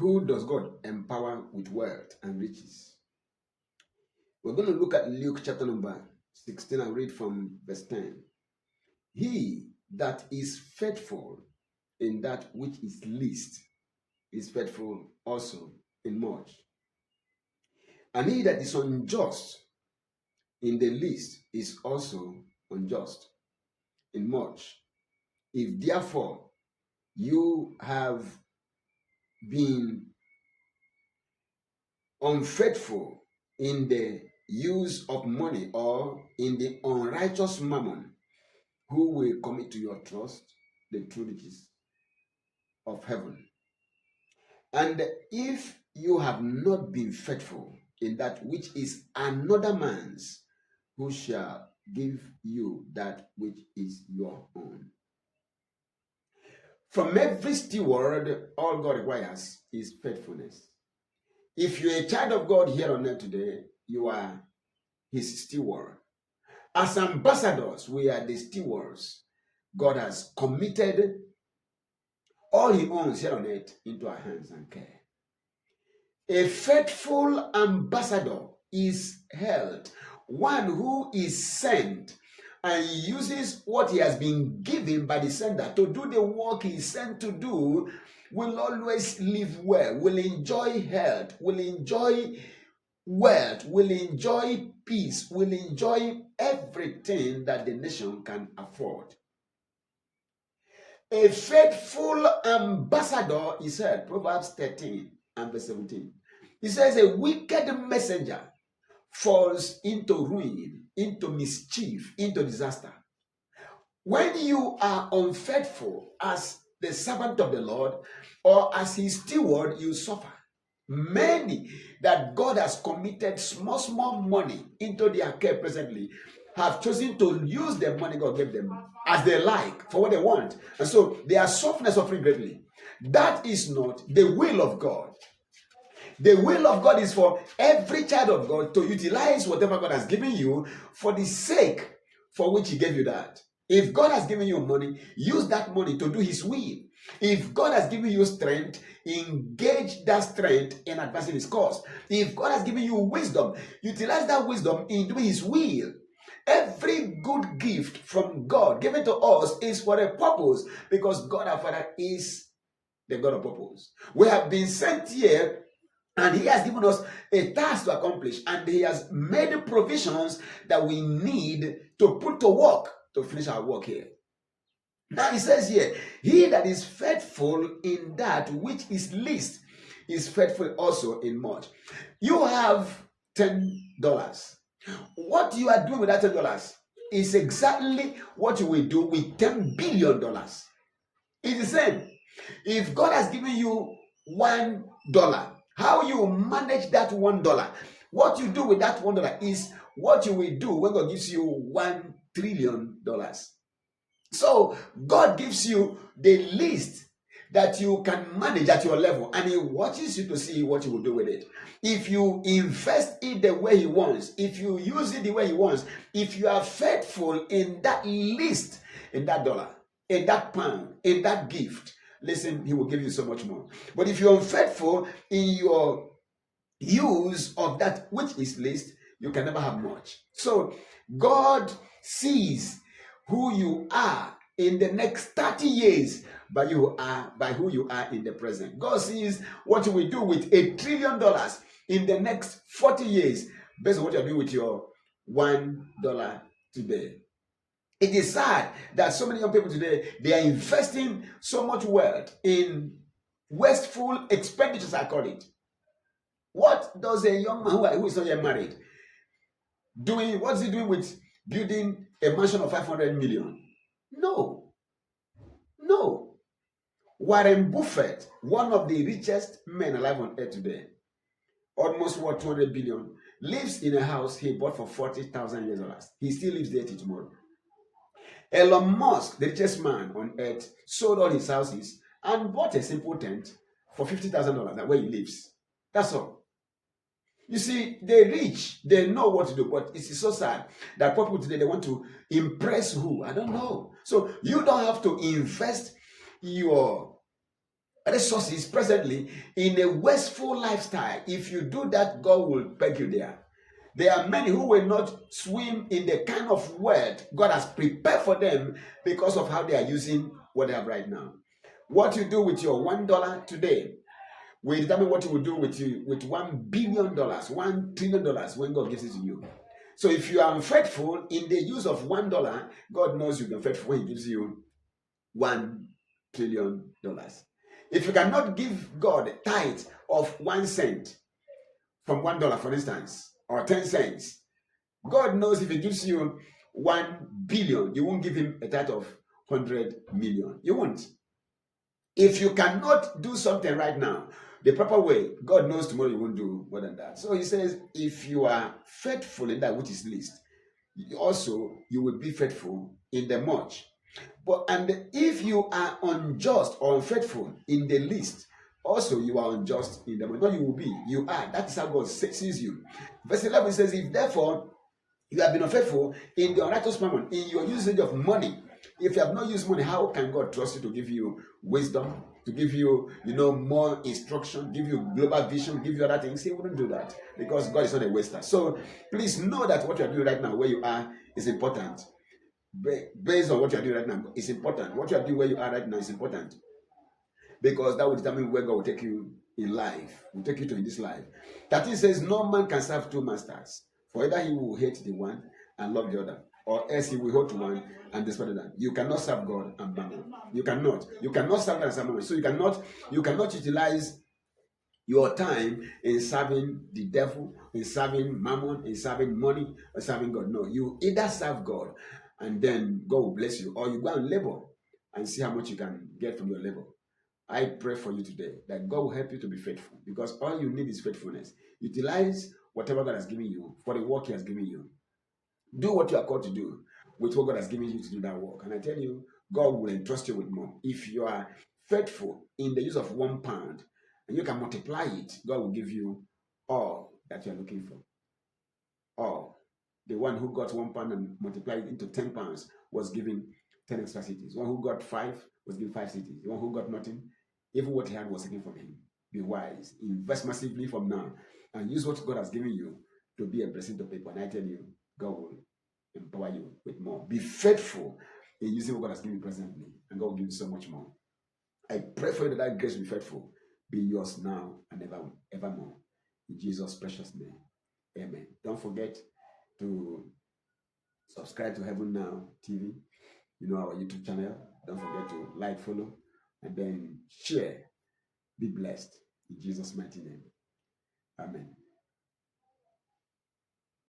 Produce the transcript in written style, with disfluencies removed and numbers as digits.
Who does God empower with wealth and riches? We're going to look at Luke chapter number 16 and read from verse 10. He that is faithful in that which is least is faithful also in much. And he that is unjust in the least is also unjust in much. If therefore you have been unfaithful in the use of money or in the unrighteous mammon, who will commit to your trust the true riches of heaven? And if you have not been faithful in that which is another man's, who shall give you that which is your own? From every steward, all God requires is faithfulness. If you're a child of God here on earth today, you are his steward. As ambassadors, we are the stewards. God has committed all he owns here on earth into our hands and care. A faithful ambassador is held, one who is sent and uses what he has been given by the sender to do the work he is sent to do, will always live well, will enjoy health, will enjoy wealth, will enjoy peace, will enjoy everything that the nation can afford. A faithful ambassador is held. Proverbs 13 and verse 17. He says, a wicked messenger falls into ruin, into mischief, into disaster. When you are unfaithful as the servant of the Lord or as his steward, you suffer. Many that God has committed small money into their care presently have chosen to use the money God gave them as they like, for what they want. And so they are suffering greatly. That is not the will of God. The will of God is for every child of God to utilize whatever God has given you for the sake for which he gave you that. If God has given you money, use that money to do his will. If God has given you strength, engage that strength in advancing his cause. If God has given you wisdom, utilize that wisdom in doing his will. Every good gift from God given to us is for a purpose, because God our Father is the God of purpose. We have been sent here and he has given us a task to accomplish, and he has made provisions that we need to put to work to finish our work here. Now he says here, he that is faithful in that which is least is faithful also in much. You have $10. What you are doing with that $10 is exactly what you will do with $10 billion. It's the same. If God has given you $1, how you manage that $1, what you do with that $1 is what you will do when God gives you $1 trillion. So God gives you the least that you can manage at your level, and he watches you to see what you will do with it. If you invest it the way he wants, if you use it the way he wants, if you are faithful in that least, in that dollar, in that pound, in that gift, listen, he will give you so much more. But if you're unfaithful in your use of that which is least, you can never have much. So God sees who you are in the next 30 years by who you are in the present. God sees what you will do with $1 trillion in the next 40 years based on what you're doing with your $1 today. It is sad that so many young people today, they are investing so much wealth in wasteful expenditures, I call it. What does a young man who is not yet married doing? What's he doing with building a mansion of 500 million? No. Warren Buffett, one of the richest men alive on earth today, almost worth 200 billion, lives in a house he bought for $40,000. He still lives there till tomorrow. Elon Musk, the richest man on earth, sold all his houses and bought a simple tent for $50,000 where he lives. That's all. You see, the rich, they know what to do, but it's so sad that people today, they want to impress who? I don't know. So you don't have to invest your resources presently in a wasteful lifestyle. If you do that, God will peg you there. There are many who will not swim in the kind of wealth God has prepared for them because of how they are using what they have right now. What you do with your $1 today will determine what you will do with $1 billion, $1 trillion when God gives it to you. So if you are unfaithful in the use of $1, God knows you'll be unfaithful when He gives you $1 trillion. If you cannot give God a tithe of 1 cent from $1, for instance, or 10 cents, God knows if He gives you 1 billion, you won't give Him a tithe of 100 million. You won't. If you cannot do something right now the proper way, God knows tomorrow you won't do more than that. So He says, if you are faithful in that which is least, also you will be faithful in the much. And if you are unjust or unfaithful in the least, also you are unjust in the much. No, you will be. You are. That is how God sees you. Verse 11 says, if therefore you have been unfaithful in the unrighteous mammon, in your usage of money. If you have not used money, how can God trust you to give you wisdom, to give you, more instruction, give you global vision, give you other things? He wouldn't do that because God is not a waster. So please know that what you are doing right now, where you are, is important. Based on what you are doing right now, is important. What you are doing where you are right now is important because that will determine where God will take you in life, will take you to in this life. 13 says, no man can serve two masters, for either he will hate the one and love the other, or else he will hold to one and despise the other. You cannot serve God and mammon. You cannot serve God and serve mammon. So you cannot utilize your time in serving the devil, in serving mammon, in serving money, or serving God. No, you either serve God and then God will bless you, or you go and labor and see how much you can get from your labor. I pray for you today that God will help you to be faithful, because all you need is faithfulness. Utilize whatever God has given you for the work He has given you. Do what you are called to do with what God has given you to do that work. And I tell you, God will entrust you with more. If you are faithful in the use of £1 and you can multiply it, God will give you all that you are looking for. All. The one who got £1 and multiplied it into £10 was given 10 extra cities. The one who got 5 was given 5 cities. The one who got nothing, even what he had was taken from him. Be wise. Invest massively from now and use what God has given you to be a blessing to people. And I tell you, God will empower you with more. Be faithful in using what God has given you presently, and God will give you so much more. I pray for you that grace will be faithful, be yours now and evermore. In Jesus' precious name. Amen. Don't forget to subscribe to Heaven Now TV, our YouTube channel. Don't forget to like, follow, and then share. Be blessed in Jesus' mighty name.